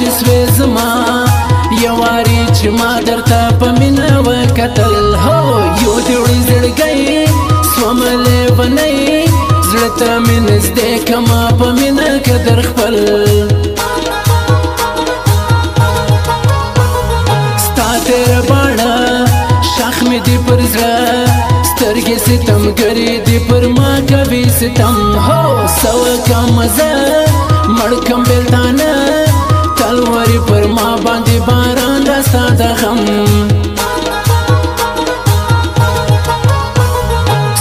خوشی سوی زما یواری چې ما درته په مینه وکتل هو یو دې وړي زړګی سومه لیونی زړه ته مې نږدې کما په مینه کې در خپل ستا تېره باڼه شاخ مې دې پر زړه سترګې ستمګرې دې پر ما کوي ستم هو څه وکړم زه مړ کړم بېلتانه تلوري پر ما باندې باران را ستا د غم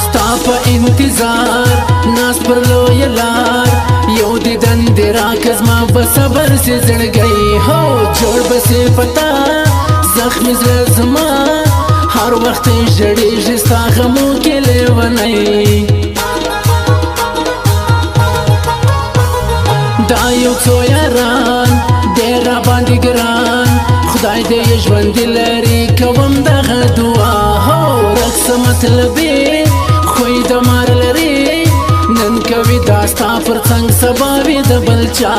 ستا په انتظار ناس پر لویه لار یو دیدن دې راکړه زما په صبر سي زړګی هو جوړ به سي پتا زخمي زړه زما هر وخت ژړېږي ستا غمو کې لیونی دا یو څو یاران ډېر راباندې ګران خدای دې یې ژوندي لري کوم دغه دعا هو رک څه مطلب یې خوی د مار لري نن کوي دا ستا پر څنګ سبا وي د بل چا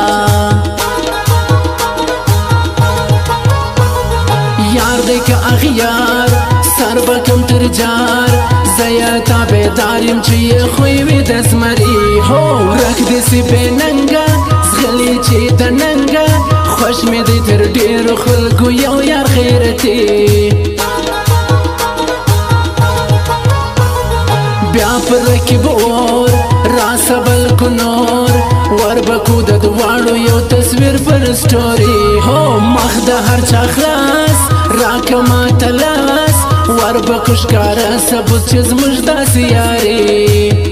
یار دی که اغیار سر به کم تر جار زه یې تابعدار یم چې یې خوی وي د زمري هو رک دې سي بې ننګه زغلي چې د ننګه خوش مې دی تر ډېرو خلکو یو یار غیرتي بیا پر رکیب اور راسه بلکو نور وربکو د دواړو یو تصویر پر سټوري هو مخ د هر چا خلاص راکه ماته لاس وربکو ښکاره ثبوت چې زموږ داسې یاري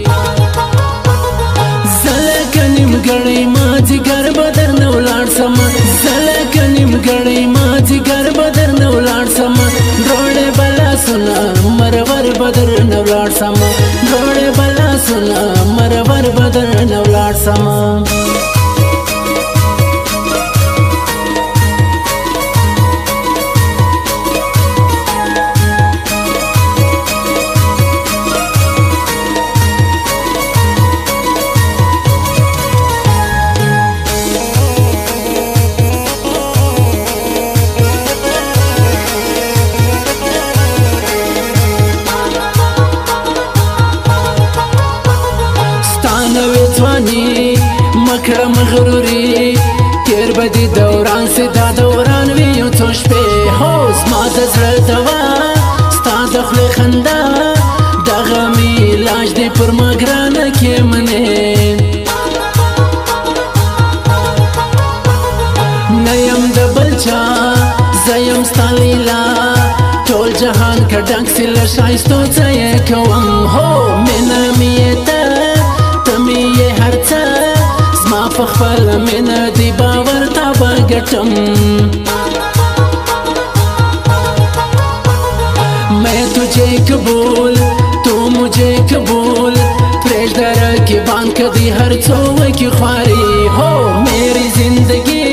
زه لکه نیمګړی مازدیګر به درنه ولاړ سمه زه لکه نیمګړی مازدیګر به درنه ولاړ سمه دروړې به لاسونه مرور به درنه ولاړ سمه دروړې به لاسونه مرور به درنه ولاړ سمه مکړه مغروري تیر به دې دوران سي دا دوران وي یو څو شپې هو زما د زړه دوا ستا د خولې خندا دغه مې علاج دی پر ما ګرانه کې منې نه یم د بل چا زه یم ستا لیلا ټول جهان که ډک سي له ښایستو څه یې کوم هو مینه مې یې ته مې یې هر څه زما په خپله مینه دې باور تا به ګټم میں تجھے قبول تو مجھے قبول پرېږده رقیبان که دې هر څو وکړي خواري هو میری زندگی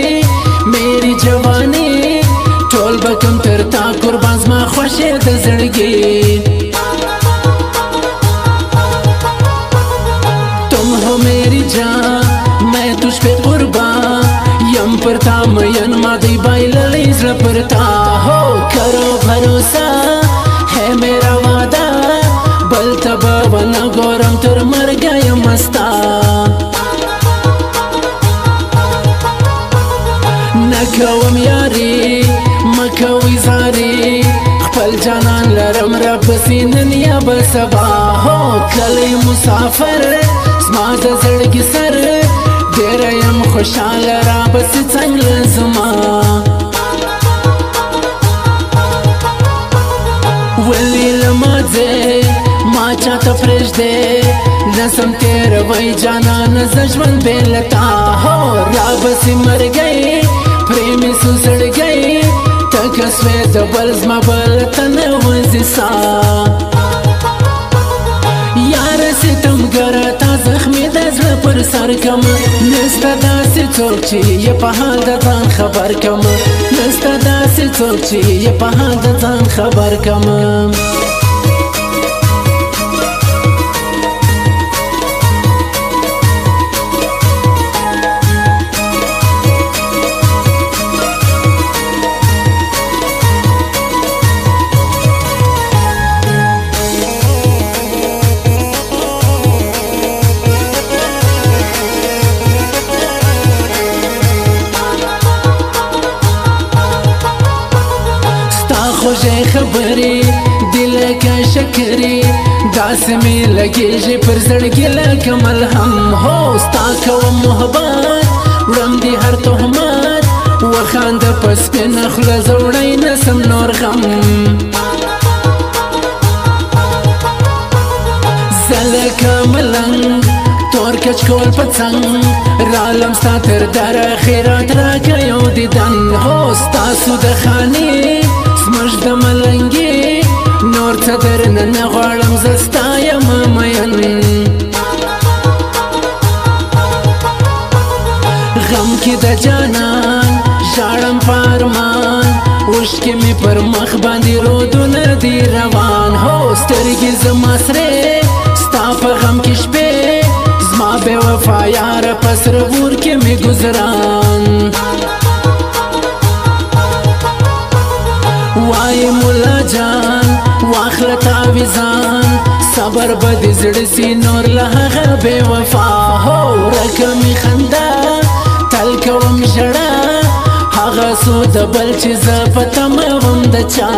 میری جوانی ټول به کم تر تا قربان زما خوښې د زړګي मेरी जान मैं तुझ पे कुर्बान यम परता मयन मादी बाइलली ज़्र परता हो करो भरोसा है मेरा वादा बल तब वना गौरम तर मर गया मस्ता नकवम यारी मकवी जारी खपल जानان लरम रब सीनन या बसबा हो कली मुसाफर زما د زړګي سر ډېره یم خوشحاله رابسې څنګه زما ولې له ماځې ما چاته پرېږدې نسم تېروی جانانه زه ژوند بې له تا هو رابسې مرګی پرې مې سو زړګی ته که سوې د بل زما بله ته نه وځي ساه یاره ستمګره تا زخمي د زړه پر سر کم نسته داسې څوک چې یې په حال د ځان خبر کم نسته داسې څوک چې یې په حال د ځان خبر کم خبرې دل کا شکرې داسې مې لګېږي پر زړګي لکه ملهم هو ستا کوم محبت وړم دې هر تهمت وخانده په سپینه خوله زه وړی نسم نور غم زه لکه ملنګ تور کچکول په څنګ رالم ستا تر دره خیرات راکه یو دیدن هو ستاسو د خانې زموږ د ملنګې نور څه درنه نه غواړم زه ستا یم مین غم کې د جانان ژاړم په ارمان اوښکې مې پر مخ باندې رودونه دي روان هو سترګې زما سرې ستا په غم کې شپې زما بې وفا یاره په سره اور کې مې ګزران وای مولا جان واخله تعویذان صبر به دې زړه سي نور له هغه بې وفا هو ورکه مې خندا تل کوم ژړا هغه څو د بل چې زه په تمه وم د چا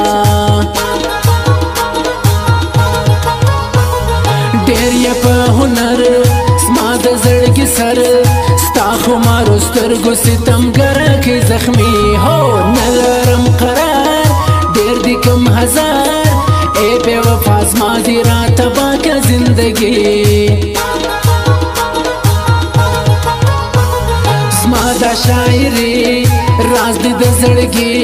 ډېر یې په هنر زما د زړګي سر ستا خمارو سترګو ستمګره کې زخمي هو نه لرم قرار ډېر دي کم هزار ای بې وفا زما دې راته باکه زندګي زما دا شاعري راز دې د زړګي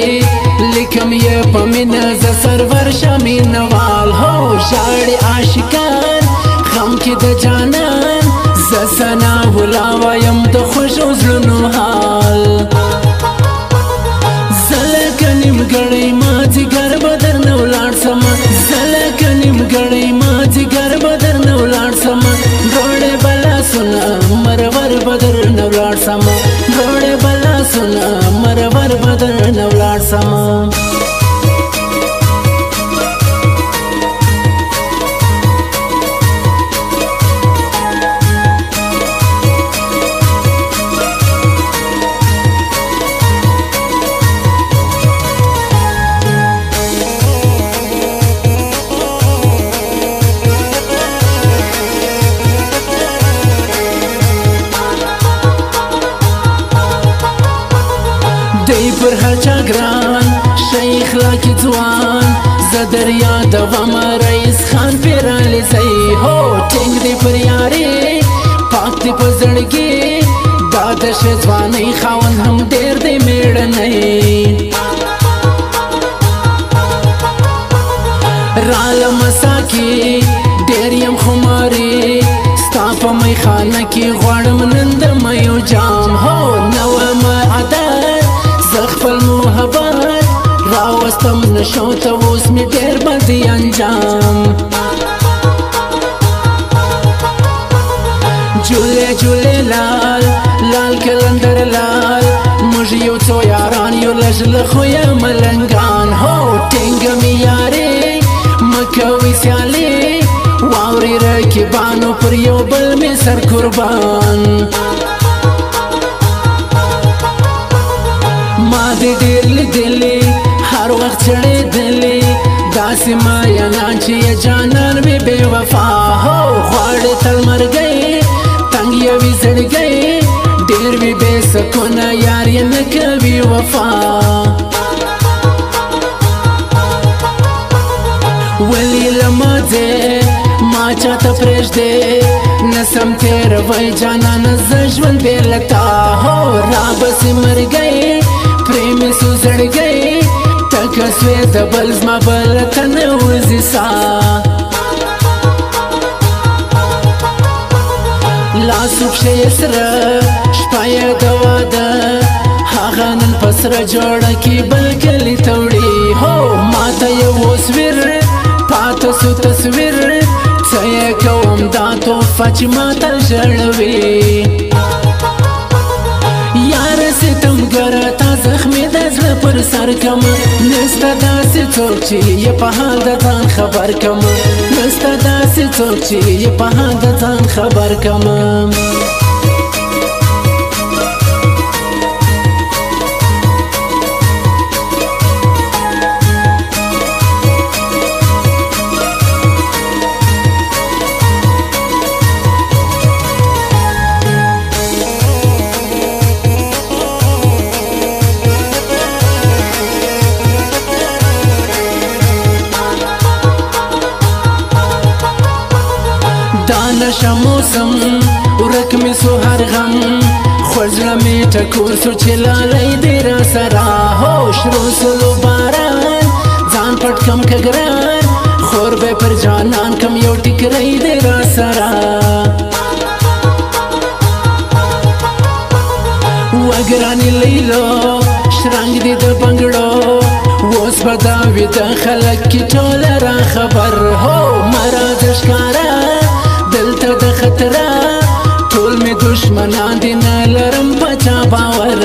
لیکم یې په مینه زه سرور شمینوال هو ژاړي عاشقان غم کې د جانان زه ثنا ولا وایم د خوږو زړونو حال زه لکه نیمګړی مازدیګر به درنه ولاړ سمه زه لکه نیمګړی مازدیګر به درنه ولاړ سمه ډوډۍ به لاسونه مرور به درنه ولاړ سمه ډوډۍ به لاسونه مرور به درنه ولاړ سمه دی پر هر چا ګران شیخ لاکي ځوان زه در یادوم رئیس خان پیرالیزی هو ټینګ دی پر یاري پاک دی په زړګي دا د ښې ځوانۍ خاوند هم ډېر دی مېړنی رالم ساکي ډېر یم خماري ستا په میخانه کې غواړم نن د میو جام هو نوم عادت زه خپل محبت راوستم نشو ته اوس مې ډېر بدی انجام جوله جوله لال لال کلندر لال موږ یو څو یاران یو لږ له خویه ملنګان هو ټینګه مې یارې مکوي سیالي واوري رقیبانو پر یو بل مې سر قربان ما دې ډېر لیدلي هر وخت چړېدلي داسې مایانان چې یې جانان مې بې وفا هو غواړې تل مرګی تنګ یې وي زړګی ډېر وي بې سکونه یار یې نه کوي وفا ولې له ماځې ما چاته پرېږدې نسم تېروی جانانه زه ژوند بې له تا هو رابسې مرګی پرې مې سو زړګی ټکه سوې د بل زما بله ته نه وځي ساه لاسو پښې یې سره شپه یې د واده هغه نن په سره جوړه کې بل کلي ته وړي هو ماته یې اوس ویر پاته سو تصویر څه یې کوم دا تحفه چې ماته ژړوي یاره ستمګره تا زخمې د زړه پر سر کم نسته داسې څوک چې یې په حال د ځان خبر کم نسته داسې څوک چې یې په حال د ځان خبر کم راشا موسم ورک می سو هر غم خوزړه می ټکور سو چې لالی دی را سره هو شروع سلو باران ځان پټ کم کګران خور به پر جانان کم یو ټیکری دی را سره وګرانی لیلو شرنګ دی د بنګړو اوس به دا وي د خلک کې ټوله را خبر هو مراد ښکاره دلته د خطره ټول مې دشمنان دي نه لرم په چا باور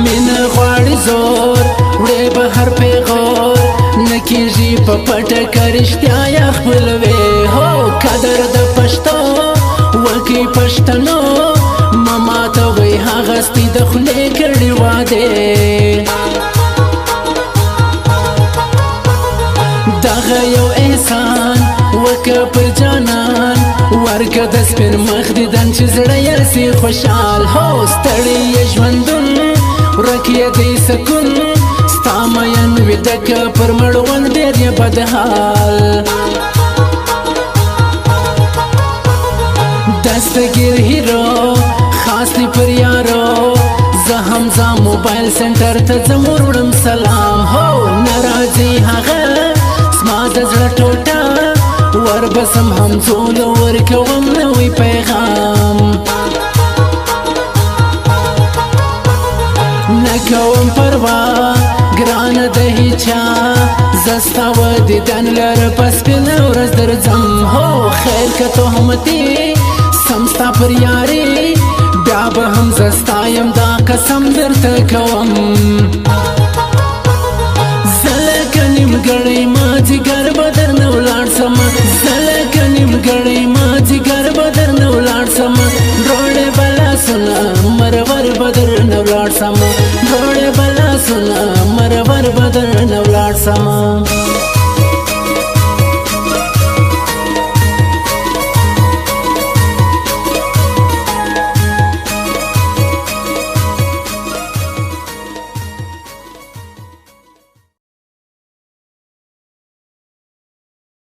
مینه غواړي زور وړې به هر پیغور نه کېږي په پټه که رښتیا یا خپلوې هو قدر د پښتو وکړي پښتنو مه ماتوئ هغه سپي د خولې کړي وعدې دغه یو احسان وکه پر جانان ورکه د سپین مخ دیدن چې زړه یې سي خوشحال هو ستړی یې ژوندون ورک یې دی سکون ستا مین ویده که پر مړوند ډېر یې بدحال دستګیر هیرو خاص دی پر یارو زه همزه موبایل سنټر ته ځم وروړم سلام هو نه راځي هغه زما د زړه ټوټه وربسم همزولو ورکوم نوی پیغام نکوم پروا ګرانه د هیچا زه ستا و دیدن لره په سپینه ورځ درځم هو خیر که تهمتي سم ستا پر یاري بیا به هم زه ستا یم دا قسم درته کوم